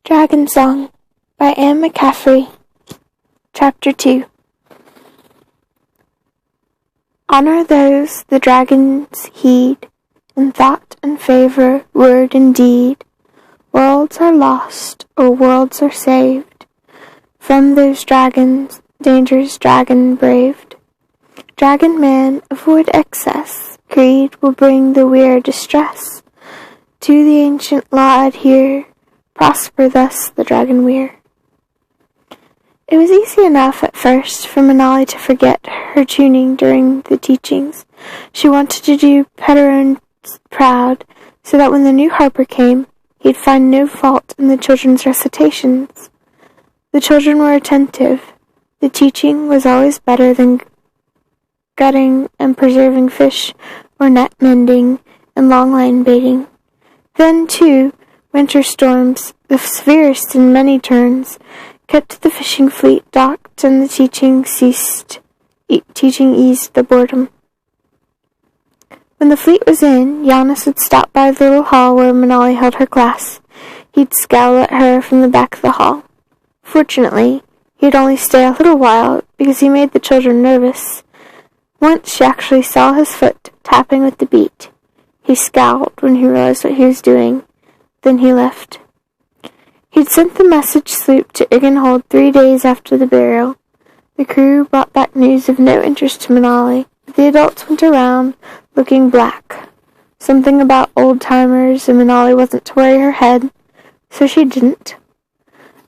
Dragonsong by Anne McCaffrey. Chapter 2. Honor those the dragons heed, in thought and favor, word and deed. Worlds are lost, or worlds are saved, from those dragons, dangers dragon braved. Dragon man, avoid excess, greed will bring the weir distress. To the ancient law adhere, prosper thus the dragon weir. It was easy enough at first for Manali to forget her tuning during the teachings. She wanted to do Pederone proud, so that when the new harper came, he'd find no fault in the children's recitations. The children were attentive. The teaching was always better than gutting and preserving fish, or net mending and long line baiting. Then, too, winter storms, the severest in many turns, kept the fishing fleet docked, and the teaching ceased. Teaching eased the boredom. When the fleet was in, Giannis would stop by the little hall where Manali held her class. He'd scowl at her from the back of the hall. Fortunately, he'd only stay a little while, because he made the children nervous. Once she actually saw his foot tapping with the beat. He scowled when he realized what he was doing. Then he left. He'd sent the message sloop to Iggenhold 3 days after the burial. The crew brought back news of no interest to Manali. The adults went around looking black. Something about old-timers, and Manali wasn't to worry her head, so she didn't.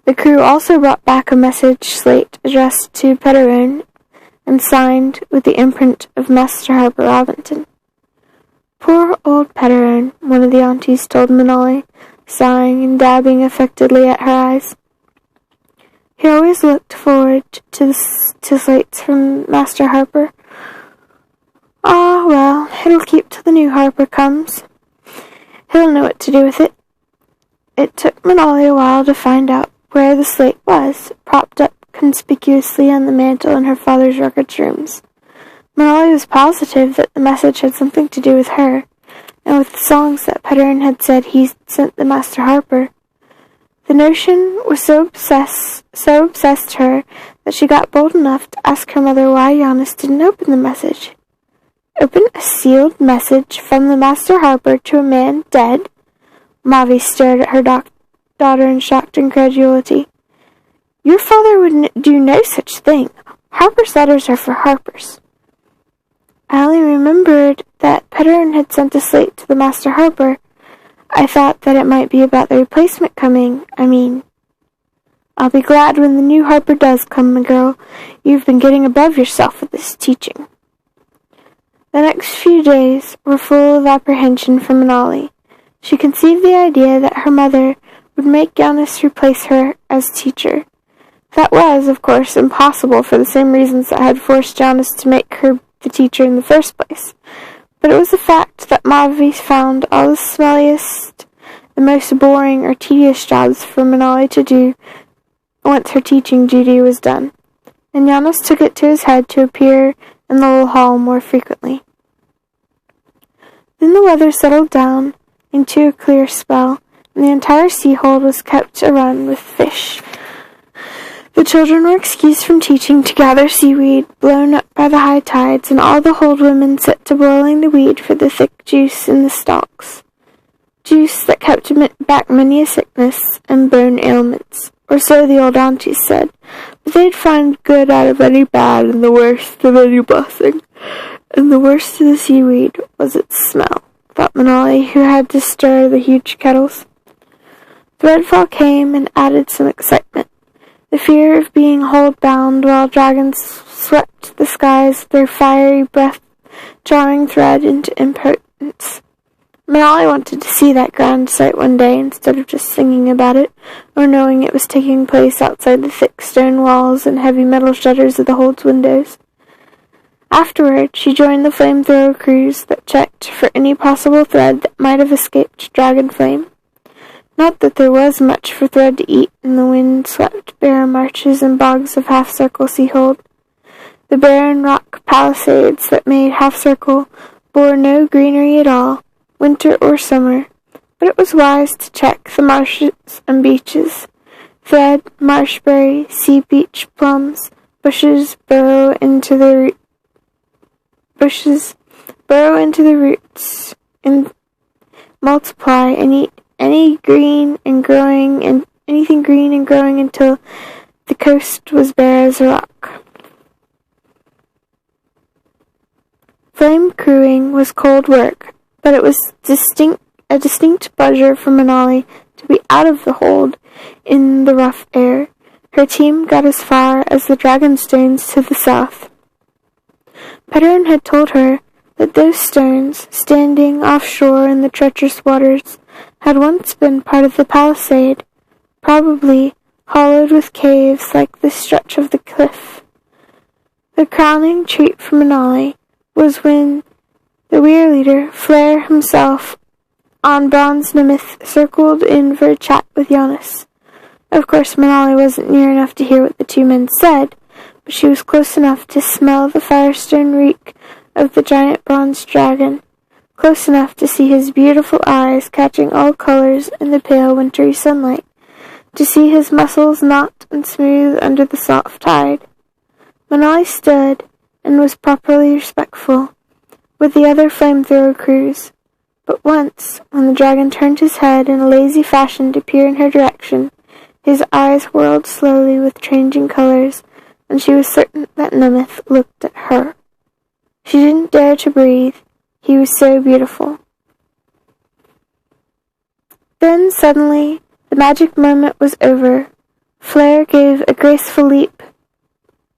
The crew also brought back a message slate addressed to Pederone and signed with the imprint of Master Harper Robinson. Poor old Pederone, one of the aunties told Manali, sighing and dabbing affectedly at her eyes. He always looked forward to slates from Master Harper. Ah, well, it'll keep till the new Harper comes. He'll know what to do with it. It took Manali a while to find out where the slate was, propped up conspicuously on the mantel in her father's records rooms. Manali was positive that the message had something to do with her, and with the songs that Pederone had said he sent the Master Harper. The notion was so obsessed her that she got bold enough to ask her mother why Giannis didn't open the message. Open a sealed message from the Master Harper to a man dead? Mavi stared at her daughter in shocked incredulity. Your father would do no such thing. Harper's letters are for Harpers. I only remembered that Pederone had sent a slate to the Master Harper. I thought that it might be about the replacement coming. I'll be glad when the new Harper does come, my girl. You've been getting above yourself with this teaching. The next few days were full of apprehension for Manali. She conceived the idea that her mother would make Giannis replace her as teacher. That was, of course, impossible for the same reasons that had forced Giannis to make her the teacher in the first place. But it was a fact that Mavi found all the smelliest, the most boring or tedious jobs for Manali to do once her teaching duty was done, and Giannis took it to his head to appear in the little hall more frequently. Then the weather settled down into a clear spell, and the entire sea hold was kept a-run with fish. The children were excused from teaching to gather seaweed blown up by the high tides, and all the hold women set to boiling the weed for the thick juice in the stalks. Juice that kept back many a sickness and bone ailments, or so the old aunties said, but they'd find good out of any bad and the worst of any blessing. And the worst of the seaweed was its smell, thought Manali, who had to stir the huge kettles. Threadfall came and added some excitement. The fear of being hold-bound while dragons swept the skies with their fiery breath, drawing thread into impotence. Manali wanted to see that grand sight one day instead of just singing about it, or knowing it was taking place outside the thick stone walls and heavy metal shutters of the hold's windows. Afterward, she joined the flamethrower crews that checked for any possible thread that might have escaped dragon flame. Not that there was much for thread to eat in the wind-swept bare marshes and bogs of Half-Circle Seahold. The barren rock palisades that made Half-Circle bore no greenery at all, winter or summer, but it was wise to check the marshes and beaches. Thread, marshberry, sea beach, plums, bushes burrow into the roots and multiply and eat anything green and growing until the coast was bare as a rock. Flame crewing was cold work, but it was a distinct pleasure for Manali to be out of the hold in the rough air. Her team got as far as the Dragonstones to the south. Petterin had told her that those stones, standing offshore in the treacherous waters, had once been part of the palisade, probably hollowed with caves like the stretch of the cliff. The crowning treat for Manali was when the weir leader, Flare himself, on bronze Nimith, circled in for a chat with Jonas. Of course, Manali wasn't near enough to hear what the two men said, but she was close enough to smell the firestone reek of the giant bronze dragon, close enough to see his beautiful eyes catching all colors in the pale wintry sunlight, to see his muscles knot and smooth under the soft tide. Manali stood and was properly respectful with the other flamethrower crews, but once, when the dragon turned his head in a lazy fashion to peer in her direction, his eyes whirled slowly with changing colors, and she was certain that Nimith looked at her. She didn't dare to breathe. He was so beautiful. Then, suddenly, the magic moment was over. Flare gave a graceful leap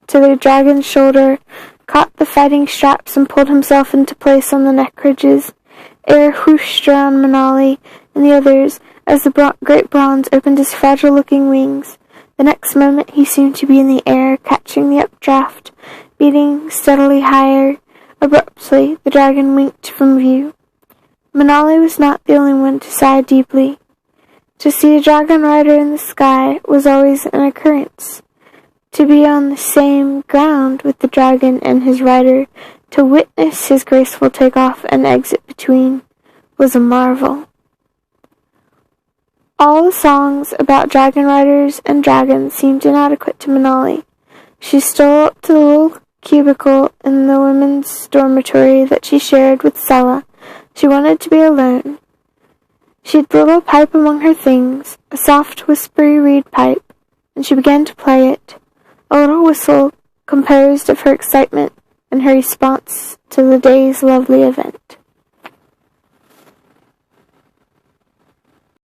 to the dragon's shoulder, caught the fighting straps, and pulled himself into place on the neck ridges. Air whooshed around Manali and the others as the great bronze opened his fragile-looking wings. The next moment he seemed to be in the air, catching the updraft, beating steadily higher. Abruptly, the dragon winked from view. Manali was not the only one to sigh deeply. To see a dragon rider in the sky was always an occurrence. To be on the same ground with the dragon and his rider, to witness his graceful takeoff and exit between, was a marvel. All the songs about dragon riders and dragons seemed inadequate to Manali. She stole up to the little cubicle in the women's dormitory that she shared with Sella. She wanted to be alone. She had the little pipe among her things, a soft, whispery reed pipe, and she began to play it, a little whistle composed of her excitement and her response to the day's lovely event.